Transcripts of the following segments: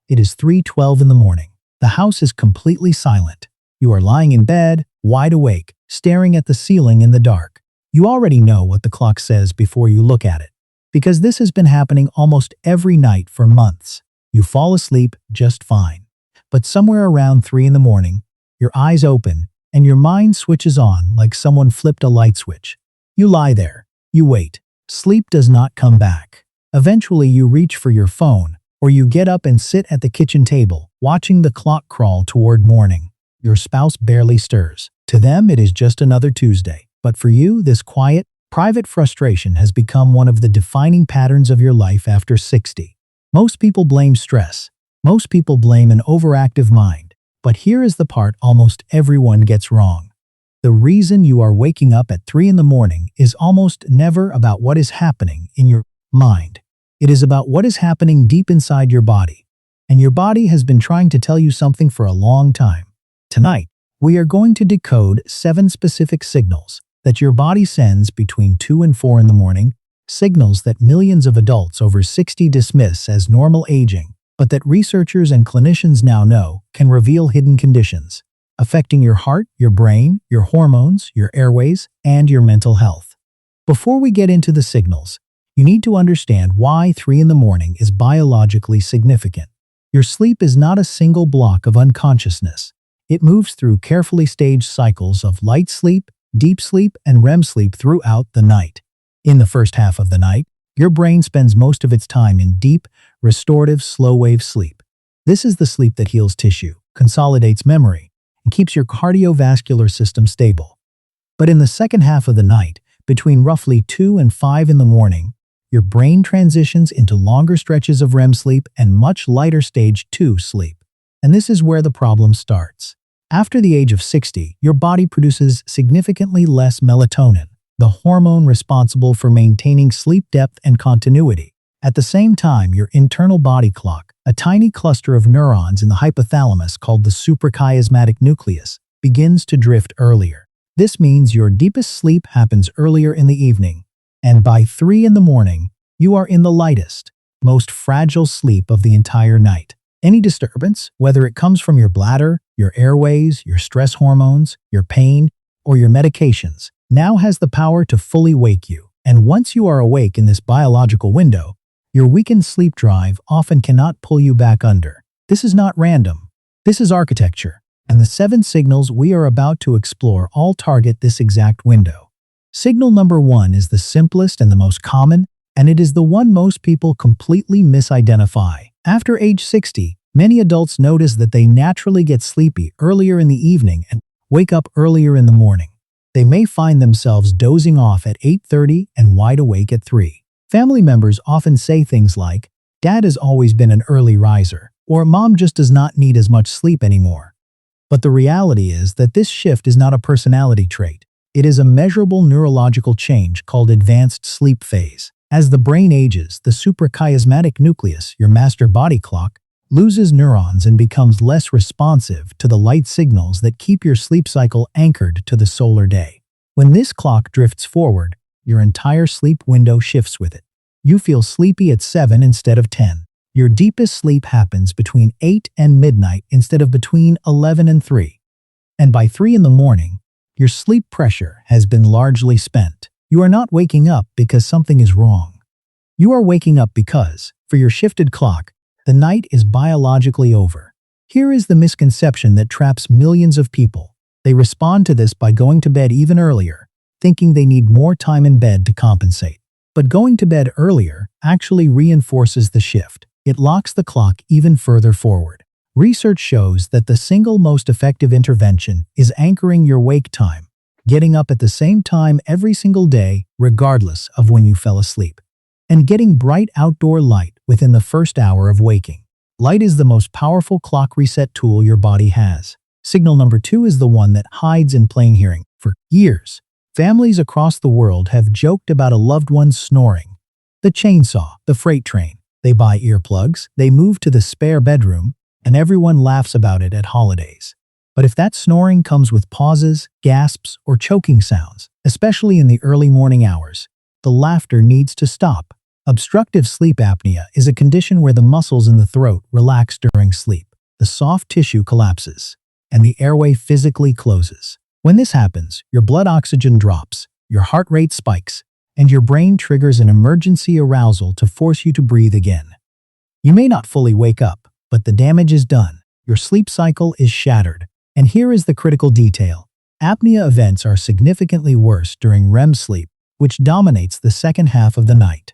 It is 3:12 in the morning. The house is completely silent. You are lying in bed, wide awake, staring at the ceiling in the dark. You already know what the clock says before you look at it, because this has been happening almost every night for months. You fall asleep just fine. But somewhere around 3 in the morning, your eyes open and your mind switches on like someone flipped a light switch. You lie there. You wait. Sleep does not come back. Eventually, you reach for your phone, or you get up and sit at the kitchen table, watching the clock crawl toward morning. Your spouse barely stirs. To them, it is just another Tuesday. But for you, this quiet, private frustration has become one of the defining patterns of your life after 60. Most people blame stress. Most people blame an overactive mind. But here is the part almost everyone gets wrong. The reason you are waking up at 3 in the morning is almost never about what is happening in your mind. It is about what is happening deep inside your body. And your body has been trying to tell you something for a long time. Tonight, we are going to decode 7 specific signals that your body sends between 2 and 4 in the morning, signals that millions of adults over 60 dismiss as normal aging, but that researchers and clinicians now know can reveal hidden conditions affecting your heart, your brain, your hormones, your airways, and your mental health. Before we get into the signals, you need to understand why 3 in the morning is biologically significant. Your sleep is not a single block of unconsciousness. It moves through carefully staged cycles of light sleep, deep sleep, and REM sleep throughout the night. In the first half of the night, your brain spends most of its time in deep, restorative, slow-wave sleep. This is the sleep that heals tissue, consolidates memory, and keeps your cardiovascular system stable. But in the second half of the night, between roughly 2 and 5 in the morning, your brain transitions into longer stretches of REM sleep and much lighter stage 2 sleep. And this is where the problem starts. After the age of 60, your body produces significantly less melatonin, the hormone responsible for maintaining sleep depth and continuity. At the same time, your internal body clock, a tiny cluster of neurons in the hypothalamus called the suprachiasmatic nucleus, begins to drift earlier. This means your deepest sleep happens earlier in the evening, and by 3 in the morning, you are in the lightest, most fragile sleep of the entire night. Any disturbance, whether it comes from your bladder, your airways, your stress hormones, your pain, or your medications, now has the power to fully wake you. And once you are awake in this biological window, your weakened sleep drive often cannot pull you back under. This is not random. This is architecture. And the 7 signals we are about to explore all target this exact window. Signal number 1 is the simplest and the most common, and it is the one most people completely misidentify. After age 60, many adults notice that they naturally get sleepy earlier in the evening and wake up earlier in the morning. They may find themselves dozing off at 8:30 and wide awake at 3. Family members often say things like, "Dad has always been an early riser," or "Mom just does not need as much sleep anymore." But the reality is that this shift is not a personality trait. It is a measurable neurological change called advanced sleep phase. As the brain ages, the suprachiasmatic nucleus, your master body clock, loses neurons and becomes less responsive to the light signals that keep your sleep cycle anchored to the solar day. When this clock drifts forward, your entire sleep window shifts with it. You feel sleepy at 7 instead of 10. Your deepest sleep happens between 8 and midnight instead of between 11 and 3. And by 3 in the morning, your sleep pressure has been largely spent. You are not waking up because something is wrong. You are waking up because, for your shifted clock, the night is biologically over. Here is the misconception that traps millions of people. They respond to this by going to bed even earlier, thinking they need more time in bed to compensate. But going to bed earlier actually reinforces the shift. It locks the clock even further forward. Research shows that the single most effective intervention is anchoring your wake time, getting up at the same time every single day, regardless of when you fell asleep, and getting bright outdoor light within the first hour of waking. Light is the most powerful clock reset tool your body has. Signal number 2 is the one that hides in plain hearing. For years, families across the world have joked about a loved one's snoring. The chainsaw, the freight train. They buy earplugs, they move to the spare bedroom, and everyone laughs about it at holidays. But if that snoring comes with pauses, gasps, or choking sounds, especially in the early morning hours, the laughter needs to stop. Obstructive sleep apnea is a condition where the muscles in the throat relax during sleep. The soft tissue collapses, and the airway physically closes. When this happens, your blood oxygen drops, your heart rate spikes, and your brain triggers an emergency arousal to force you to breathe again. You may not fully wake up, but the damage is done. Your sleep cycle is shattered. And here is the critical detail. Apnea events are significantly worse during REM sleep, which dominates the second half of the night.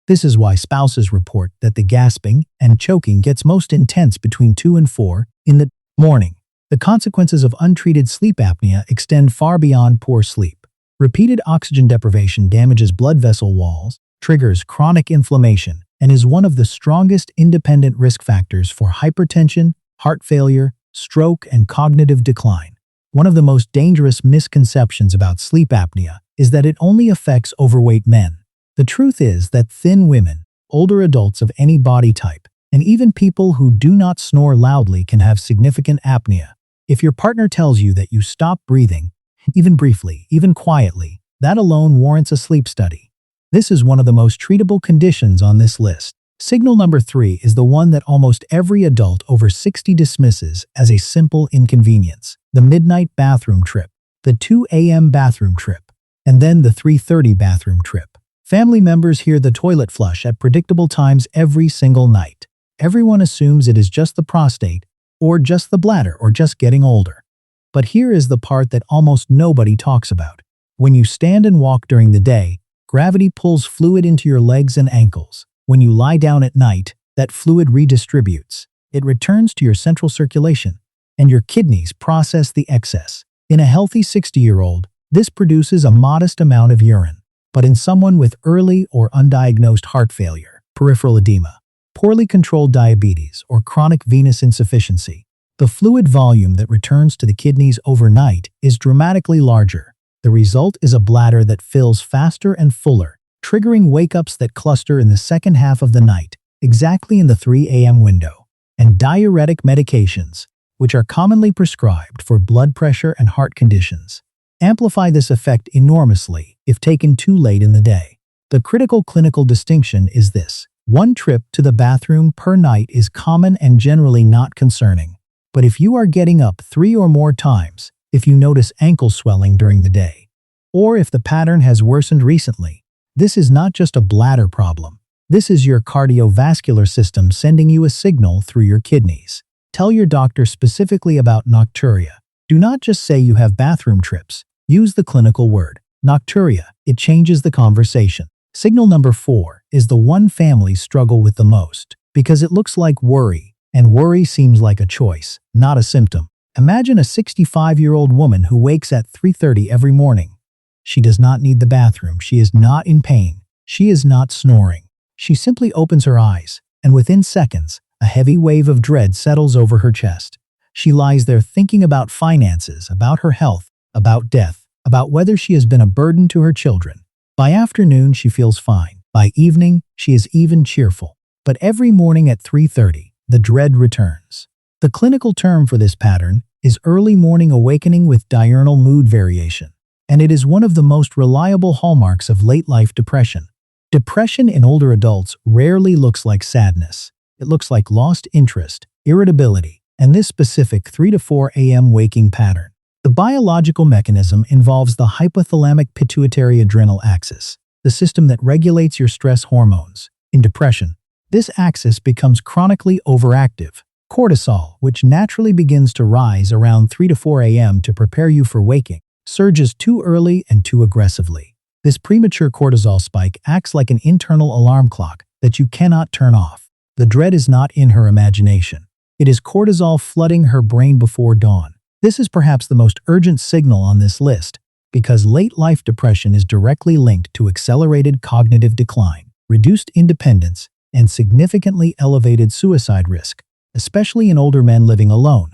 This is why spouses report that the gasping and choking gets most intense between 2 and 4 in the morning. The consequences of untreated sleep apnea extend far beyond poor sleep. Repeated oxygen deprivation damages blood vessel walls, triggers chronic inflammation, and is one of the strongest independent risk factors for hypertension, heart failure, stroke, and cognitive decline. One of the most dangerous misconceptions about sleep apnea is that it only affects overweight men. The truth is that thin women, older adults of any body type, and even people who do not snore loudly can have significant apnea. If your partner tells you that you stop breathing, even briefly, even quietly, that alone warrants a sleep study. This is one of the most treatable conditions on this list. Signal number 3 is the one that almost every adult over 60 dismisses as a simple inconvenience. The midnight bathroom trip, the 2 a.m. bathroom trip, and then the 3:30 bathroom trip. Family members hear the toilet flush at predictable times every single night. Everyone assumes it is just the prostate, or just the bladder, or just getting older. But here is the part that almost nobody talks about. When you stand and walk during the day, gravity pulls fluid into your legs and ankles. When you lie down at night, that fluid redistributes. It returns to your central circulation, and your kidneys process the excess. In a healthy 60-year-old, this produces a modest amount of urine. But in someone with early or undiagnosed heart failure, peripheral edema, poorly controlled diabetes, or chronic venous insufficiency, the fluid volume that returns to the kidneys overnight is dramatically larger. The result is a bladder that fills faster and fuller, triggering wake-ups that cluster in the second half of the night, exactly in the 3 a.m. window. And diuretic medications, which are commonly prescribed for blood pressure and heart conditions, amplify this effect enormously if taken too late in the day. The critical clinical distinction is this: one trip to the bathroom per night is common and generally not concerning. But if you are getting up 3 or more times, if you notice ankle swelling during the day, or if the pattern has worsened recently, this is not just a bladder problem. This is your cardiovascular system sending you a signal through your kidneys. Tell your doctor specifically about nocturia. Do not just say you have bathroom trips. Use the clinical word, nocturia. It changes the conversation. Signal number 4 is the one families struggle with the most, because it looks like worry, and worry seems like a choice, not a symptom. Imagine a 65-year-old woman who wakes at 3:30 every morning. She does not need the bathroom. She is not in pain. She is not snoring. She simply opens her eyes, and within seconds, a heavy wave of dread settles over her chest. She lies there thinking about finances, about her health, about death, about whether she has been a burden to her children. By afternoon, she feels fine. By evening, she is even cheerful. But every morning at 3:30, the dread returns. The clinical term for this pattern is early morning awakening with diurnal mood variation, and it is one of the most reliable hallmarks of late-life depression. Depression in older adults rarely looks like sadness. It looks like lost interest, irritability, and this specific 3 to 4 a.m. waking pattern. The biological mechanism involves the hypothalamic pituitary adrenal axis, the system that regulates your stress hormones. In depression, this axis becomes chronically overactive. Cortisol, which naturally begins to rise around 3 to 4 a.m. to prepare you for waking, surges too early and too aggressively. This premature cortisol spike acts like an internal alarm clock that you cannot turn off. The dread is not in her imagination. It is cortisol flooding her brain before dawn. This is perhaps the most urgent signal on this list, because late-life depression is directly linked to accelerated cognitive decline, reduced independence, and significantly elevated suicide risk, especially in older men living alone.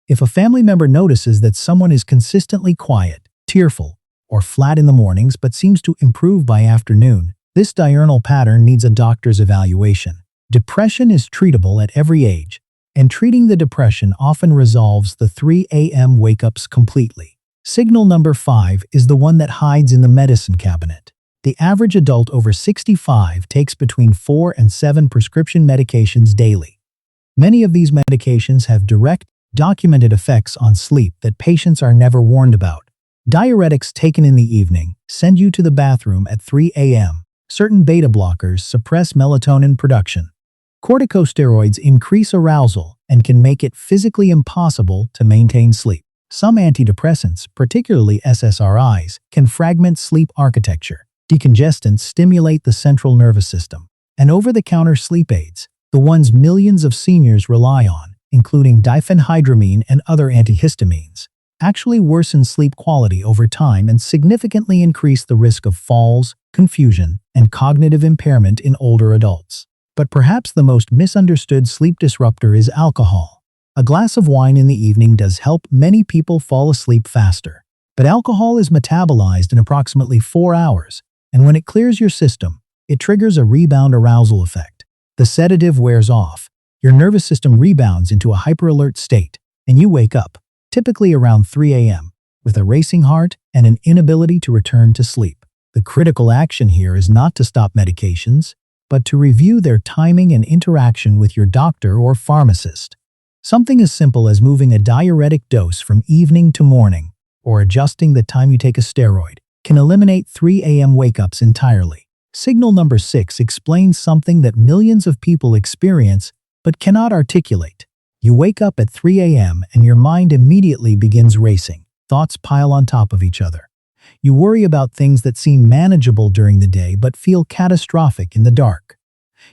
If a family member notices that someone is consistently quiet, tearful, or flat in the mornings but seems to improve by afternoon, this diurnal pattern needs a doctor's evaluation. Depression is treatable at every age, and treating the depression often resolves the 3 a.m. wake-ups completely. Signal number 5 is the one that hides in the medicine cabinet. The average adult over 65 takes between 4 and 7 prescription medications daily. Many of these medications have direct, documented effects on sleep that patients are never warned about. Diuretics taken in the evening send you to the bathroom at 3 a.m. Certain beta blockers suppress melatonin production. Corticosteroids increase arousal and can make it physically impossible to maintain sleep. Some antidepressants, particularly SSRIs, can fragment sleep architecture. Decongestants stimulate the central nervous system. And over-the-counter sleep aids, the ones millions of seniors rely on, including diphenhydramine and other antihistamines, actually worsen sleep quality over time and significantly increase the risk of falls, confusion, and cognitive impairment in older adults. But perhaps the most misunderstood sleep disruptor is alcohol. A glass of wine in the evening does help many people fall asleep faster. But alcohol is metabolized in approximately 4 hours, and when it clears your system, it triggers a rebound arousal effect. The sedative wears off, your nervous system rebounds into a hyperalert state, and you wake up, typically around 3 a.m., with a racing heart and an inability to return to sleep. The critical action here is not to stop medications, but to review their timing and interaction with your doctor or pharmacist. Something as simple as moving a diuretic dose from evening to morning, or adjusting the time you take a steroid, can eliminate 3 a.m. wake-ups entirely. Signal number 6 explains something that millions of people experience but cannot articulate. You wake up at 3 a.m. and your mind immediately begins racing. Thoughts pile on top of each other. You worry about things that seem manageable during the day but feel catastrophic in the dark.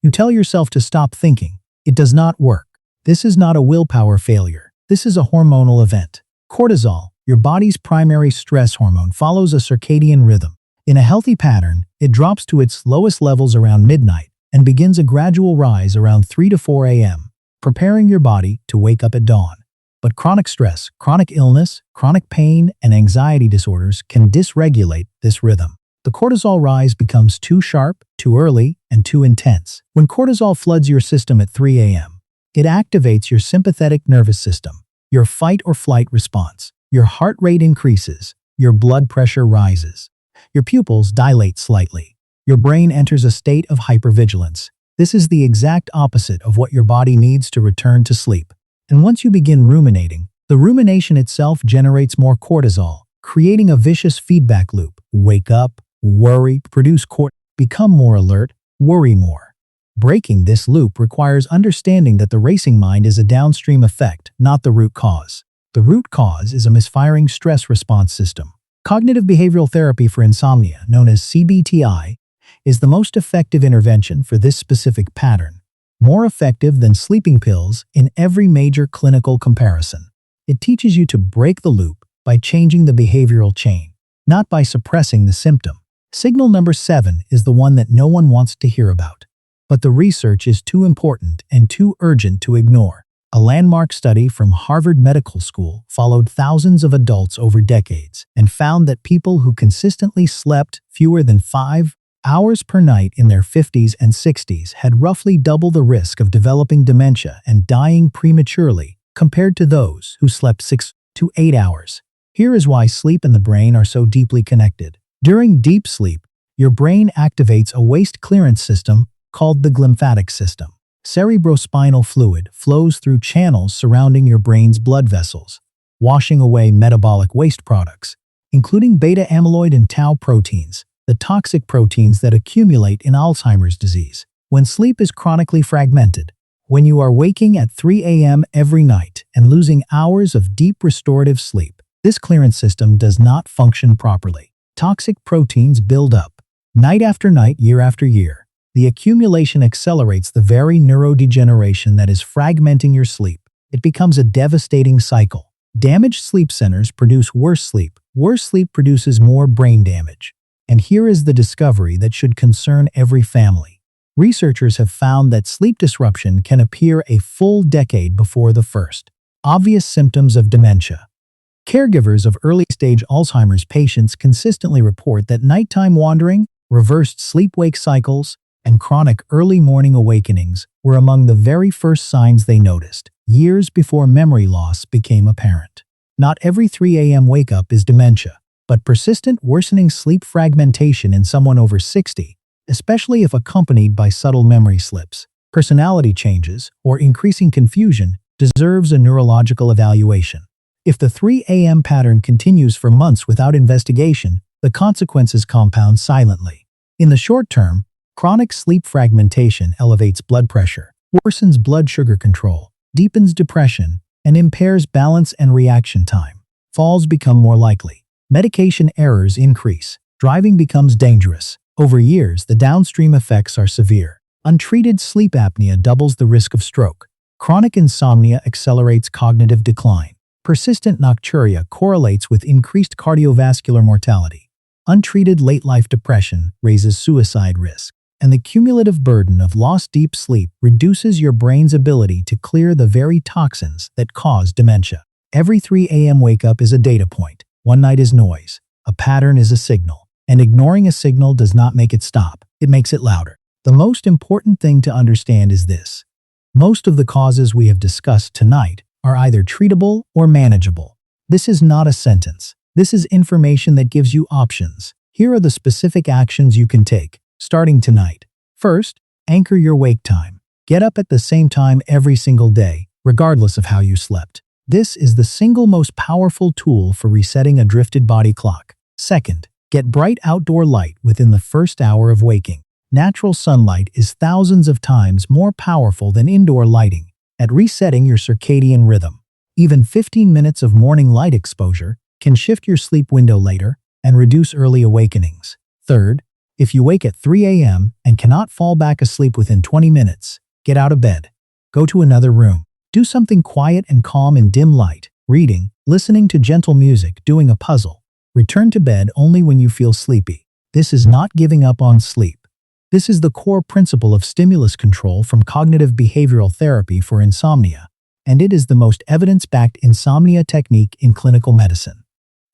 You tell yourself to stop thinking. It does not work. This is not a willpower failure. This is a hormonal event. Cortisol, your body's primary stress hormone, follows a circadian rhythm. In a healthy pattern, it drops to its lowest levels around midnight and begins a gradual rise around 3 to 4 a.m., preparing your body to wake up at dawn. But chronic stress, chronic illness, chronic pain, and anxiety disorders can dysregulate this rhythm. The cortisol rise becomes too sharp, too early, and too intense. When cortisol floods your system at 3 a.m., it activates your sympathetic nervous system, your fight-or-flight response. Your heart rate increases, your blood pressure rises, your pupils dilate slightly, your brain enters a state of hypervigilance. This is the exact opposite of what your body needs to return to sleep. And once you begin ruminating, the rumination itself generates more cortisol, creating a vicious feedback loop. Wake up, worry, produce cortisol, become more alert, worry more. Breaking this loop requires understanding that the racing mind is a downstream effect, not the root cause. The root cause is a misfiring stress response system. Cognitive behavioral therapy for insomnia, known as CBTI, is the most effective intervention for this specific pattern, more effective than sleeping pills in every major clinical comparison. It teaches you to break the loop by changing the behavioral chain, not by suppressing the symptom. Signal number 7 is the one that no one wants to hear about. But the research is too important and too urgent to ignore. A landmark study from Harvard Medical School followed thousands of adults over decades and found that people who consistently slept fewer than 5 hours per night in their 50s and 60s had roughly double the risk of developing dementia and dying prematurely compared to those who slept 6 to 8 hours. Here is why sleep and the brain are so deeply connected. During deep sleep, your brain activates a waste clearance system called the glymphatic system. Cerebrospinal fluid flows through channels surrounding your brain's blood vessels, washing away metabolic waste products, including beta amyloid and tau proteins, the toxic proteins that accumulate in Alzheimer's disease. When sleep is chronically fragmented, when you are waking at 3 a.m. every night and losing hours of deep restorative sleep, this clearance system does not function properly. Toxic proteins build up, night after night, year after year. The accumulation accelerates the very neurodegeneration that is fragmenting your sleep. It becomes a devastating cycle. Damaged sleep centers produce worse sleep. Worse sleep produces more brain damage. And here is the discovery that should concern every family. Researchers have found that sleep disruption can appear a full decade before the first obvious symptoms of dementia. Caregivers of early-stage Alzheimer's patients consistently report that nighttime wandering, reversed sleep-wake cycles, and chronic early morning awakenings were among the very first signs they noticed, years before memory loss became apparent. Not every 3 a.m. wake-up is dementia. but persistent worsening sleep fragmentation in someone over 60, especially if accompanied by subtle memory slips, personality changes, or increasing confusion, deserves a neurological evaluation. If the 3 a.m. pattern continues for months without investigation, the consequences compound silently. In the short term, chronic sleep fragmentation elevates blood pressure, worsens blood sugar control, deepens depression, and impairs balance and reaction time. Falls become more likely. Medication errors increase. Driving becomes dangerous. Over years, the downstream effects are severe. Untreated sleep apnea doubles the risk of stroke. Chronic insomnia accelerates cognitive decline. Persistent nocturia correlates with increased cardiovascular mortality. Untreated late-life depression raises suicide risk. And the cumulative burden of lost deep sleep reduces your brain's ability to clear the very toxins that cause dementia. Every 3 a.m. wake-up is a data point. One night is noise. A pattern is a signal. And ignoring a signal does not make it stop. It makes it louder. The most important thing to understand is this. Most of the causes we have discussed tonight are either treatable or manageable. This is not a sentence. This is information that gives you options. Here are the specific actions you can take, starting tonight. First, anchor your wake time. Get up at the same time every single day, regardless of how you slept. This is the single most powerful tool for resetting a drifted body clock. Second, get bright outdoor light within the first hour of waking. Natural sunlight is thousands of times more powerful than indoor lighting at resetting your circadian rhythm. Even 15 minutes of morning light exposure can shift your sleep window later and reduce early awakenings. Third, if you wake at 3 a.m. and cannot fall back asleep within 20 minutes, get out of bed. Go to another room. Do something quiet and calm in dim light, reading, listening to gentle music, doing a puzzle. Return to bed only when you feel sleepy. This is not giving up on sleep. This is the core principle of stimulus control from cognitive behavioral therapy for insomnia, and it is the most evidence-backed insomnia technique in clinical medicine.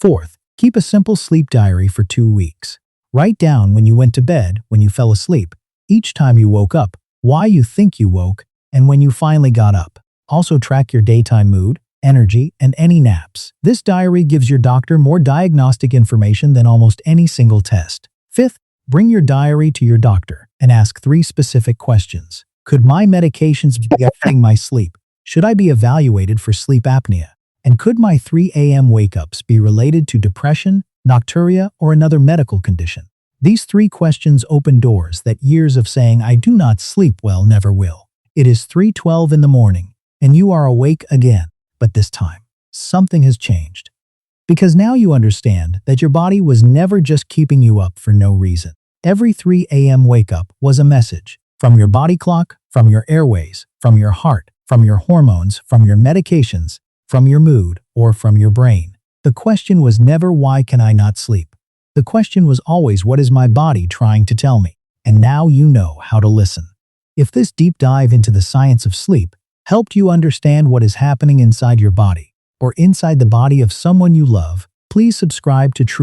Fourth, keep a simple sleep diary for 2 weeks. Write down when you went to bed, when you fell asleep, each time you woke up, why you think you woke, and when you finally got up. Also track your daytime mood, energy, and any naps. This diary gives your doctor more diagnostic information than almost any single test. Fifth, bring your diary to your doctor and ask 3 specific questions. Could my medications be affecting my sleep? Should I be evaluated for sleep apnea? And could my 3 a.m. wake-ups be related to depression, nocturia, or another medical condition? These 3 questions open doors that years of saying I do not sleep well never will. It is 3:12 in the morning, and you are awake again. But this time, something has changed. Because now you understand that your body was never just keeping you up for no reason. Every 3 a.m. wake-up was a message. From your body clock, from your airways, from your heart, from your hormones, from your medications, from your mood, or from your brain. The question was never why can I not sleep? The question was always what is my body trying to tell me? And now you know how to listen. If this deep dive into the science of sleep helped you understand what is happening inside your body, or inside the body of someone you love, please subscribe to